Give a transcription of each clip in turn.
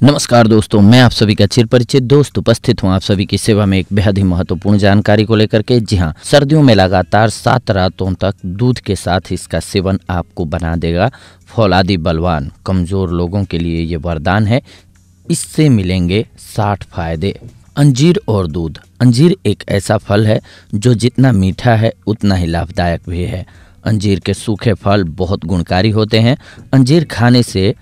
नमस्कार दोस्तों, मैं आप सभी का चिरपरिचित दोस्त उपस्थित हूं आप सभी की सेवा में एक बेहद ही महत्वपूर्ण जानकारी को लेकर के। जी हां, सर्दियों में लगातार 7 रातों तक दूध के साथ इसका सेवन आपको बना देगा फौलादी बलवान। कमजोर लोगों के लिए ये वरदान है। इससे मिलेंगे 60 फायदे। अंजीर और दूध। अंजीर एक ऐसा फल है जो जितना मीठा है उतना ही लाभदायक भी है। अंजीर के सूखे फल बहुत गुणकारी होते हैं। अंजीर खाने से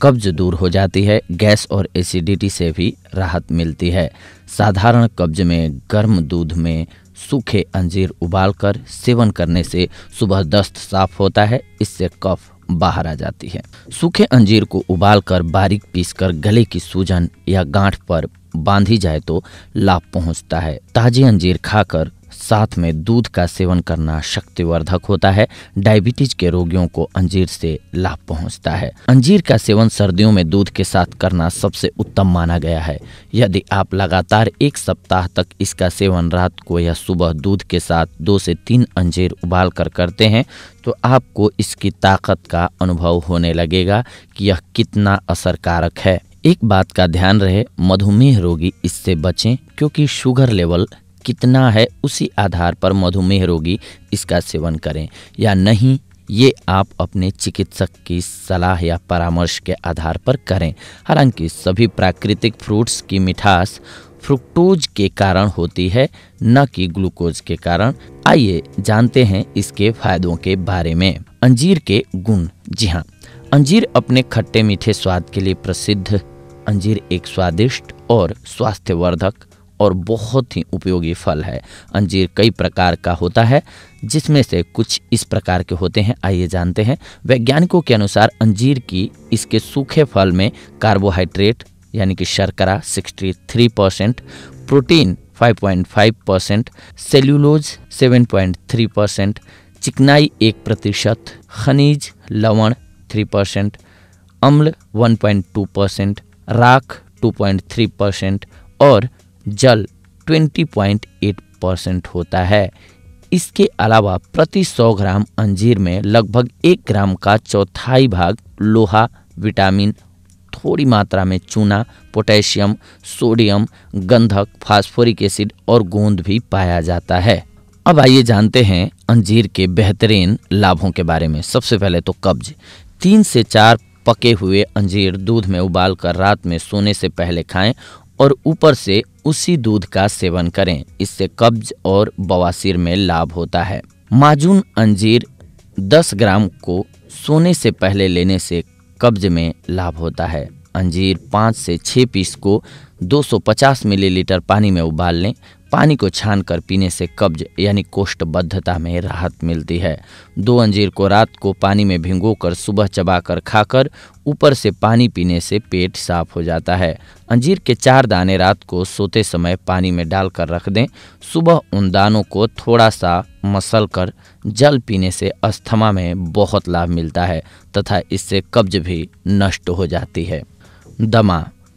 कब्ज दूर हो जाती है। गैस और एसिडिटी से भी राहत मिलती है। साधारण कब्ज में गर्म दूध में सूखे अंजीर उबालकर सेवन करने से सुबह दस्त साफ होता है। इससे कफ बाहर आ जाती है। सूखे अंजीर को उबालकर बारीक पीसकर गले की सूजन या गांठ पर बांधी जाए तो लाभ पहुंचता है। ताजे अंजीर खाकर साथ में दूध का सेवन करना शक्तिवर्धक होता है। डायबिटीज के रोगियों को अंजीर से लाभ पहुंचता है। अंजीर का सेवन सर्दियों में दूध के साथ करना सबसे उत्तम माना गया है। यदि आप लगातार 1 सप्ताह तक इसका सेवन रात को या सुबह दूध के साथ 2 से 3 अंजीर उबाल कर करते हैं तो आपको इसकी ताकत का अनुभव होने लगेगा कि यह कितना असरकारक है। एक बात का ध्यान रहे, मधुमेह रोगी इससे बचें, क्योंकि शुगर लेवल कितना है उसी आधार पर मधुमेह रोगी इसका सेवन करें या नहीं, ये आप अपने चिकित्सक की सलाह या परामर्श के आधार पर करें। हालांकि सभी प्राकृतिक फ्रूट्स की मिठास फ्रुक्टोज के कारण होती है, न कि ग्लूकोज के कारण। आइए जानते हैं इसके फायदों के बारे में। अंजीर के गुण। जी हाँ, अंजीर अपने खट्टे मीठे स्वाद के लिए प्रसिद्ध। अंजीर एक स्वादिष्ट और स्वास्थ्यवर्धक और बहुत ही उपयोगी फल है। अंजीर कई प्रकार का होता है, जिसमें से कुछ इस प्रकार के होते हैं। आइए जानते हैं। वैज्ञानिकों के अनुसार अंजीर की इसके सूखे फल में कार्बोहाइड्रेट यानी कि शर्करा 63%, प्रोटीन 5.5%, सेल्यूलोज 7.3%, चिकनाई 1%, खनिज लवण 3%, अम्ल 1.2%, राख 2.3% और जल 20.8% होता है। इसके अलावा प्रति 100 ग्राम अंजीर में लगभग 1 ग्राम का चौथाई भाग लोहा, विटामिन, थोड़ी मात्रा में चूना, पोटेशियम, सोडियम, गंधक, फास्फोरिक एसिड और गोंद भी पाया जाता है। अब आइए जानते हैं अंजीर के बेहतरीन लाभों के बारे में। सबसे पहले तो कब्ज। 3 से 4 पके हुए अंजीर दूध में उबालकर रात में सोने से पहले खाएं और ऊपर से उसी दूध का सेवन करें। इससे कब्ज और बवासीर में लाभ होता है। माजून अंजीर 10 ग्राम को सोने से पहले लेने से कब्ज में लाभ होता है। अंजीर 5 से 6 पीस को 250 मिलीलीटर पानी में उबाल लें। पानी को छानकर पीने से कब्ज यानी कोष्ठबद्धता में राहत मिलती है। 2 अंजीर को रात को पानी में भिगोकर सुबह चबाकर खाकर ऊपर से पानी पीने से पेट साफ हो जाता है। अंजीर के 4 दाने रात को सोते समय पानी में डालकर रख दें। सुबह उन दानों को थोड़ा सा मसलकर जल पीने से अस्थमा में बहुत लाभ मिलता है तथा इससे कब्ज भी नष्ट हो जाती है।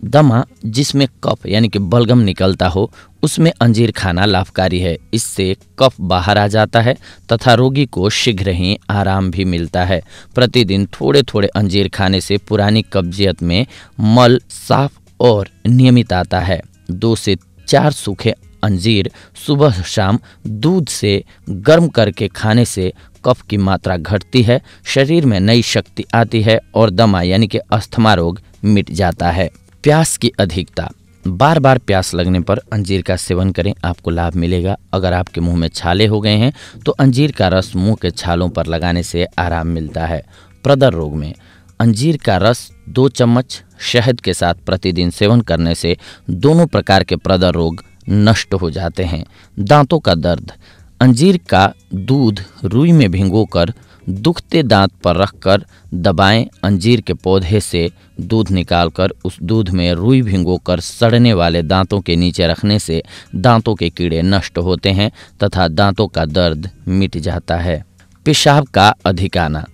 दमा जिसमें कफ यानी कि बलगम निकलता हो, उसमें अंजीर खाना लाभकारी है। इससे कफ बाहर आ जाता है तथा रोगी को शीघ्र ही आराम भी मिलता है। प्रतिदिन थोड़े थोड़े अंजीर खाने से पुरानी कब्जियत में मल साफ और नियमित आता है। 2 से 4 सूखे अंजीर सुबह शाम दूध से गर्म करके खाने से कफ की मात्रा घटती है, शरीर में नई शक्ति आती है और दमा यानी कि अस्थमा रोग मिट जाता है। प्यास की अधिकता। बार बार प्यास लगने पर अंजीर का सेवन करें, आपको लाभ मिलेगा। अगर आपके मुंह में छाले हो गए हैं तो अंजीर का रस मुंह के छालों पर लगाने से आराम मिलता है। प्रदर रोग में अंजीर का रस 2 चम्मच शहद के साथ प्रतिदिन सेवन करने से दोनों प्रकार के प्रदर रोग नष्ट हो जाते हैं। दांतों का दर्द। अंजीर का दूध रुई में भिगोकर दुखते दांत पर रखकर दबाएं। अंजीर के पौधे से दूध निकालकर उस दूध में रुई भिगोकर सड़ने वाले दांतों के नीचे रखने से दांतों के कीड़े नष्ट होते हैं तथा दांतों का दर्द मिट जाता है। पेशाब का अधिक आना।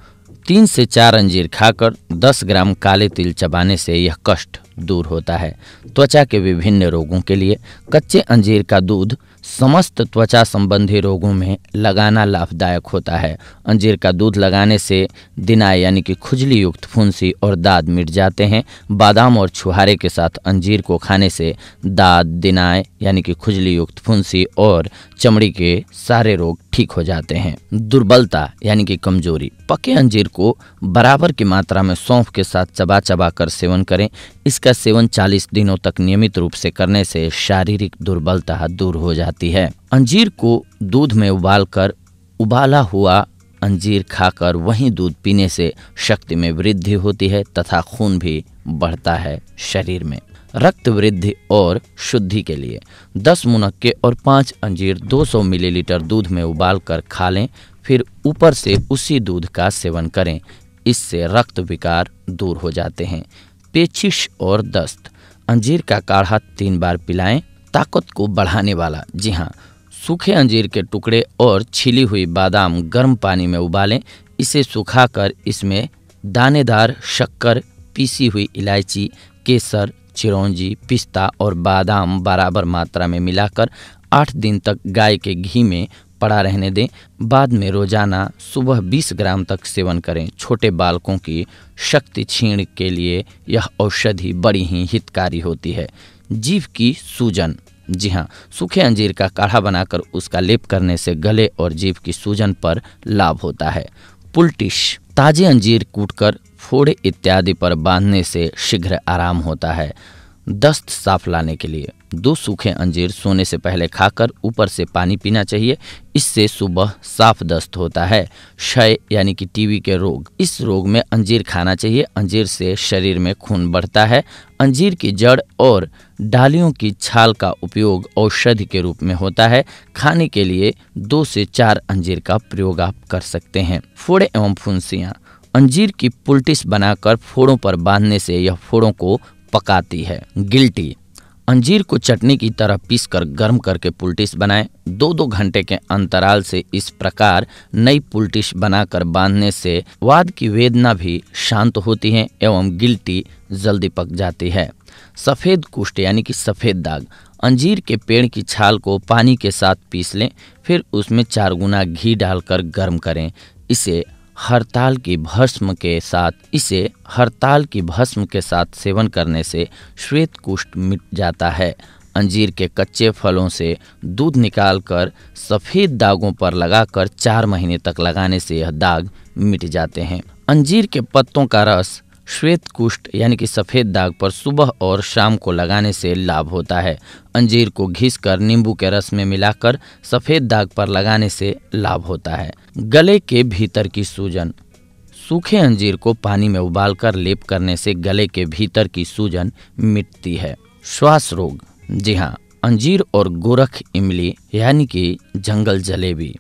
3 से 4 अंजीर खाकर 10 ग्राम काले तिल चबाने से यह कष्ट दूर होता है। त्वचा के विभिन्न रोगों के लिए कच्चे अंजीर का दूध समस्त त्वचा संबंधी रोगों में लगाना लाभदायक होता है। अंजीर का दूध लगाने से दिनाय यानी कि खुजली युक्त फुंसी और दाद मिट जाते हैं। बादाम और छुहारे के साथ अंजीर को खाने से दाद, दिनाय यानी कि खुजली युक्त फुंसी और चमड़ी के सारे रोग ठीक हो जाते हैं। दुर्बलता यानी कि कमजोरी, पके अंजीर को बराबर की मात्रा में सौंफ के साथ चबा चबा कर सेवन करें। इसका सेवन 40 दिनों तक नियमित रूप से करने से शारीरिक दुर्बलता दूर हो जाती है। अंजीर को दूध में उबालकर उबाला हुआ अंजीर खाकर वहीं दूध पीने से शक्ति में वृद्धि होती है तथा खून भी बढ़ता है शरीर में। रक्त वृद्धि और शुद्धि के लिए 10 मुनक्के और 5 अंजीर 200 मिलीलीटर दूध में उबालकर खा लें, फिर ऊपर से उसी दूध का सेवन करें। इससे रक्त विकार दूर हो जाते हैं। पेचिश और दस्त, अंजीर का काढ़ा 3 बार पिलाएं। ताकत को बढ़ाने वाला, जी हाँ, सूखे अंजीर के टुकड़े और छिली हुई बादाम गर्म पानी में उबालें। इसे सुखाकर इसमें दानेदार शक्कर, पीसी हुई इलायची, केसर, चिरौंजी, पिस्ता और बादाम बराबर मात्रा में मिलाकर 8 दिन तक गाय के घी में पड़ा रहने दें। बाद में रोजाना सुबह 20 ग्राम तक सेवन करें। छोटे बालकों की शक्ति क्षीण के लिए यह औषधि बड़ी ही हितकारी होती है। जीभ की सूजन, जी हाँ, सूखे अंजीर का काढ़ा बनाकर उसका लेप करने से गले और जीभ की सूजन पर लाभ होता है। पुलटिश, ताजे अंजीर कूटकर फोड़े इत्यादि पर बांधने से शीघ्र आराम होता है। दस्त साफ लाने के लिए 2 सूखे अंजीर सोने से पहले खाकर ऊपर से पानी पीना चाहिए। इससे सुबह साफ दस्त होता है। क्षय यानी कि टीबी के रोग, इस रोग में अंजीर खाना चाहिए। अंजीर से शरीर में खून बढ़ता है। अंजीर की जड़ और डालियों की छाल का उपयोग औषधि के रूप में होता है। खाने के लिए 2 से 4 अंजीर का प्रयोग आप कर सकते हैं। फोड़े एवं फुंसियाँ, अंजीर की पुलटिस बनाकर फोड़ों पर बांधने से यह फोड़ों को पकाती है। गिल्टी, अंजीर को चटनी की तरह पीसकर गर्म करके पुलटिस बनाएं। 2-2 घंटे के अंतराल से इस प्रकार नई पुलटिस बनाकर बांधने से वाद की वेदना भी शांत होती है एवं गिल्टी जल्दी पक जाती है। सफ़ेद कुष्ठ यानी कि सफ़ेद दाग, अंजीर के पेड़ की छाल को पानी के साथ पीस लें, फिर उसमें 4 गुना घी डालकर गर्म करें। इसे हरताल की भस्म के साथ सेवन करने से श्वेत कुष्ठ मिट जाता है। अंजीर के कच्चे फलों से दूध निकालकर सफ़ेद दागों पर लगाकर 4 महीने तक लगाने से यह दाग मिट जाते हैं। अंजीर के पत्तों का रस श्वेत कुष्ठ यानी कि सफ़ेद दाग पर सुबह और शाम को लगाने से लाभ होता है। अंजीर को घिसकर नींबू के रस में मिलाकर सफ़ेद दाग पर लगाने से लाभ होता है। गले के भीतर की सूजन, सूखे अंजीर को पानी में उबालकर लेप करने से गले के भीतर की सूजन मिटती है। श्वास रोग, जी हाँ, अंजीर और गोरख इमली यानी कि जंगल जलेबी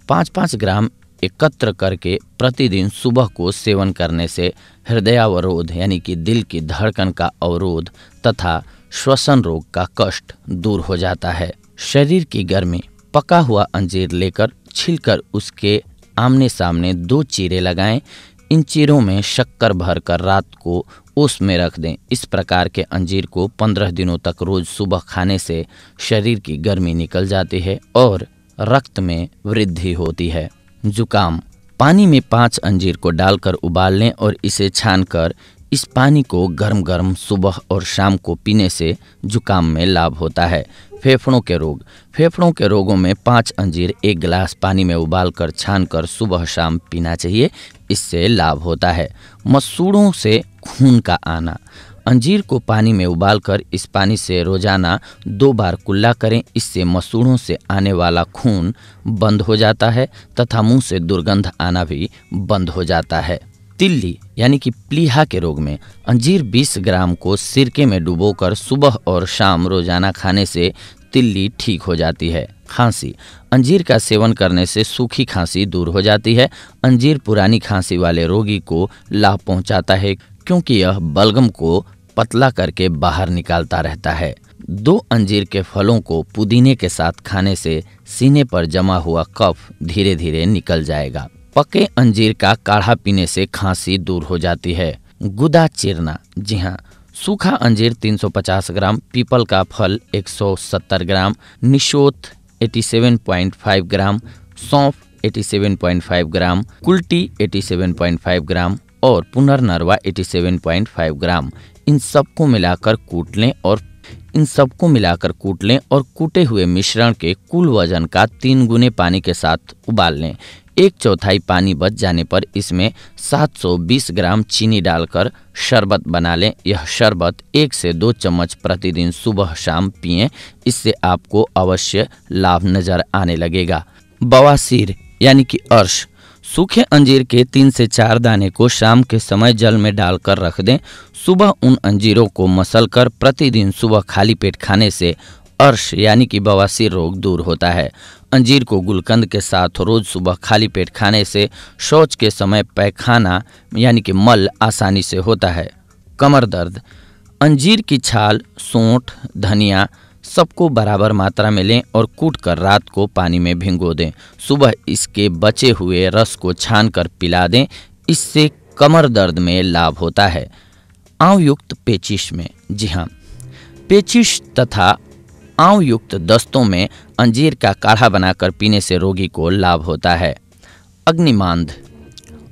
5-5 ग्राम एकत्र करके प्रतिदिन सुबह को सेवन करने से हृदयावरोध यानी कि दिल की धड़कन का अवरोध तथा श्वसन रोग का कष्ट दूर हो जाता है। शरीर की गर्मी, पका हुआ अंजीर लेकर छीलकर उसके आमने सामने 2 चीरे लगाएं। इन चीरों में शक्कर भरकर रात को ओस में रख दें। इस प्रकार के अंजीर को 15 दिनों तक रोज सुबह खाने से शरीर की गर्मी निकल जाती है और रक्त में वृद्धि होती है। जुकाम, पानी में 5 अंजीर को डालकर उबाल लें और इसे छानकर इस पानी को गर्म गर्म सुबह और शाम को पीने से जुकाम में लाभ होता है। फेफड़ों के रोग, फेफड़ों के रोगों में 5 अंजीर 1 गिलास पानी में उबालकर छानकर सुबह शाम पीना चाहिए। इससे लाभ होता है। मसूड़ों से खून का आना, अंजीर को पानी में उबालकर इस पानी से रोजाना 2 बार कुल्ला करें। इससे मसूड़ों से आने वाला खून बंद हो जाता है तथा मुंह से दुर्गंध आना भी बंद हो जाता है। तिल्ली यानी कि प्लीहा के रोग में अंजीर 20 ग्राम को सिरके में डुबोकर सुबह और शाम रोजाना खाने से तिल्ली ठीक हो जाती है। खांसी, अंजीर का सेवन करने से सूखी खांसी दूर हो जाती है। अंजीर पुरानी खांसी वाले रोगी को लाभ पहुंचाता है क्योंकि यह बलगम को पतला करके बाहर निकालता रहता है। 2 अंजीर के फलों को पुदीने के साथ खाने से सीने पर जमा हुआ कफ धीरे धीरे निकल जाएगा। पके अंजीर का काढ़ा पीने से खांसी दूर हो जाती है। गुदा चिरना, जी हाँ, सूखा अंजीर 350 ग्राम, पीपल का फल 170 ग्राम, निशोत 87.5 ग्राम, सौंफ 87.5 ग्राम, कुल्टी 87.5 ग्राम और पुनर्नरवा 87.5 ग्राम। इन सबको मिलाकर कूट लें और कूटे हुए मिश्रण के कुल वजन का 3 गुने पानी के साथ उबाल लें। 1/4 पानी बच जाने पर इसमें 720 ग्राम चीनी डालकर शरबत बना लें। यह शरबत 1 से 2 चम्मच प्रतिदिन सुबह शाम पिएं। इससे आपको अवश्य लाभ नजर आने लगेगा। बवासीर यानी कि अर्श। सूखे अंजीर के 3 से 4 दाने को शाम के समय जल में डालकर रख दें। सुबह उन अंजीरों को मसलकर प्रतिदिन सुबह खाली पेट खाने से अर्श यानी कि बवासीर रोग दूर होता है। अंजीर को गुलकंद के साथ रोज सुबह खाली पेट खाने से शौच के समय पैखाना यानी कि मल आसानी से होता है। कमर दर्द। अंजीर की छाल, सोंठ, धनिया सबको बराबर मात्रा में लें और कूटकर रात को पानी में भिगो दें। सुबह इसके बचे हुए रस को छानकर पिला दें। इससे कमर दर्द में लाभ होता है। आंव युक्त पेचिश में, जी हाँ, पेचिश तथा आंव युक्त दस्तों में अंजीर का काढ़ा बनाकर पीने से रोगी को लाभ होता है। अग्निमांद,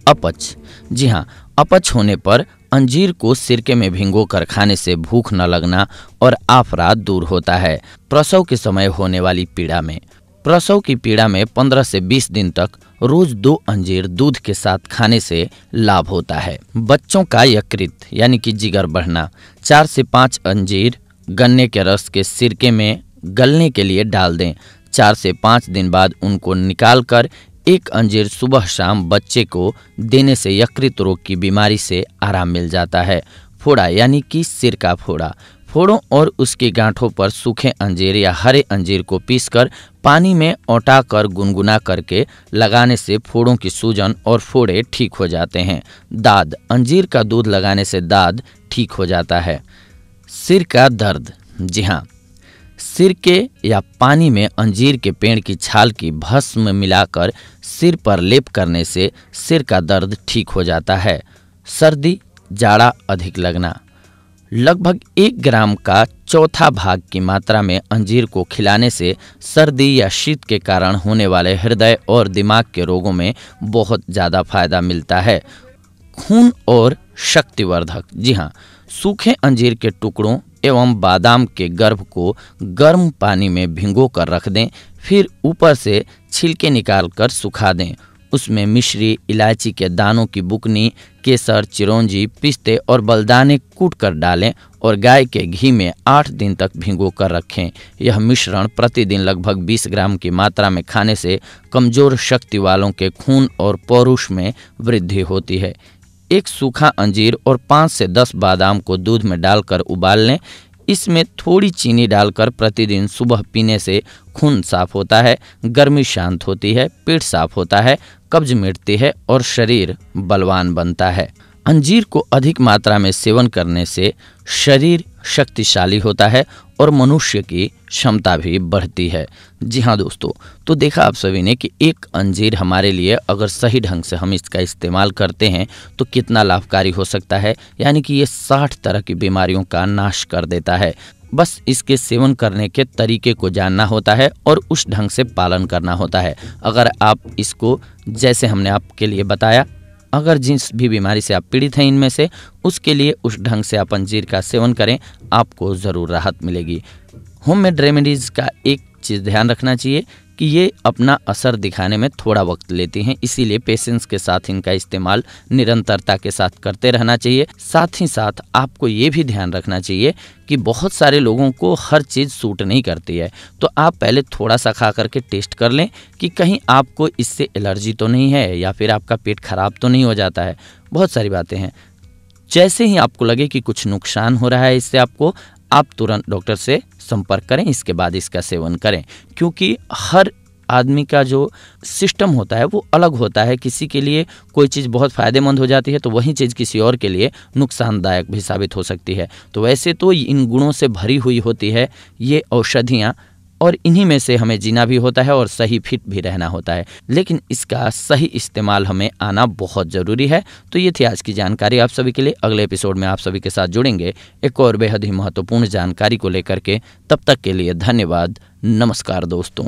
अपच। जी हाँ, अपच होने पर अंजीर को सिरके में भिगोकर खाने से भूख न लगना और आफरा दूर होता है। प्रसव के समय होने वाली पीड़ा में, प्रसव की पीड़ा में 15 से 20 दिन तक रोज 2 अंजीर दूध के साथ खाने से लाभ होता है। बच्चों का यकृत यानी कि जिगर बढ़ना, 4 से 5 अंजीर गन्ने के रस के सिरके में गलने के लिए डाल दें। 4 से 5 दिन बाद उनको निकालकर 1 अंजीर सुबह शाम बच्चे को देने से यकृत रोग की बीमारी से आराम मिल जाता है। फोड़ा यानी कि सिर का फोड़ा, फोड़ों और उसकी गांठों पर सूखे अंजीर या हरे अंजीर को पीसकर पानी में औटाकर गुनगुना करके लगाने से फोड़ों की सूजन और फोड़े ठीक हो जाते हैं। दाद, अंजीर का दूध लगाने से दाद ठीक हो जाता है। सिर का दर्द, जी हाँ, सिरके या पानी में अंजीर के पेड़ की छाल की भस्म मिलाकर सिर पर लेप करने से सिर का दर्द ठीक हो जाता है। सर्दी, जाड़ा अधिक लगना, लगभग 1 ग्राम का 1/4 भाग की मात्रा में अंजीर को खिलाने से सर्दी या शीत के कारण होने वाले हृदय और दिमाग के रोगों में बहुत ज़्यादा फायदा मिलता है। खून और शक्तिवर्धक, जी हाँ, सूखे अंजीर के टुकड़ों एवं बादाम के गर्भ को गर्म पानी में भिगो कर रख दें। फिर ऊपर से छिलके निकालकर सुखा दें। उसमें मिश्री, इलायची के दानों की बुकनी, केसर, चिरौंजी, पिस्ते और बलदाने कूट कर डालें और गाय के घी में 8 दिन तक भिगो कर रखें। यह मिश्रण प्रतिदिन लगभग 20 ग्राम की मात्रा में खाने से कमजोर शक्ति वालों के खून और पौरुष में वृद्धि होती है। 1 सूखा अंजीर और 5 से 10 बादाम को दूध में डालकर उबाल लें। इसमें थोड़ी चीनी डालकर प्रतिदिन सुबह पीने से खून साफ होता है, गर्मी शांत होती है, पेट साफ होता है, कब्ज मिटती है और शरीर बलवान बनता है। अंजीर को अधिक मात्रा में सेवन करने से शरीर शक्तिशाली होता है और मनुष्य की क्षमता भी बढ़ती है। जी हाँ दोस्तों, तो देखा आप सभी ने कि एक अंजीर हमारे लिए अगर सही ढंग से हम इसका इस्तेमाल करते हैं तो कितना लाभकारी हो सकता है। यानी कि ये 60 तरह की बीमारियों का नाश कर देता है। बस इसके सेवन करने के तरीके को जानना होता है और उस ढंग से पालन करना होता है। अगर आप इसको जैसे हमने आपके लिए बताया, अगर जिस भी बीमारी से आप पीड़ित हैं इनमें से, उसके लिए उस ढंग से आप अंजीर का सेवन करें, आपको ज़रूर राहत मिलेगी। होममेड रेमेडीज़ का एक चीज़ ध्यान रखना चाहिए कि ये अपना असर दिखाने में थोड़ा वक्त लेती हैं, इसीलिए पेशेंस के साथ इनका इस्तेमाल निरंतरता के साथ करते रहना चाहिए। साथ ही साथ आपको ये भी ध्यान रखना चाहिए कि बहुत सारे लोगों को हर चीज़ सूट नहीं करती है, तो आप पहले थोड़ा सा खा करके टेस्ट कर लें कि कहीं आपको इससे एलर्जी तो नहीं है या फिर आपका पेट खराब तो नहीं हो जाता है। बहुत सारी बातें हैं। जैसे ही आपको लगे कि कुछ नुकसान हो रहा है इससे आपको, आप तुरंत डॉक्टर से संपर्क करें, इसके बाद इसका सेवन करें। क्योंकि हर आदमी का जो सिस्टम होता है वो अलग होता है। किसी के लिए कोई चीज़ बहुत फ़ायदेमंद हो जाती है तो वही चीज़ किसी और के लिए नुकसानदायक भी साबित हो सकती है। तो वैसे तो इन गुणों से भरी हुई होती है ये औषधियाँ, और इन्हीं में से हमें जीना भी होता है और सही फिट भी रहना होता है, लेकिन इसका सही इस्तेमाल हमें आना बहुत ज़रूरी है। तो ये थी आज की जानकारी आप सभी के लिए। अगले एपिसोड में आप सभी के साथ जुड़ेंगे एक और बेहद ही महत्वपूर्ण जानकारी को लेकर के। तब तक के लिए धन्यवाद। नमस्कार दोस्तों।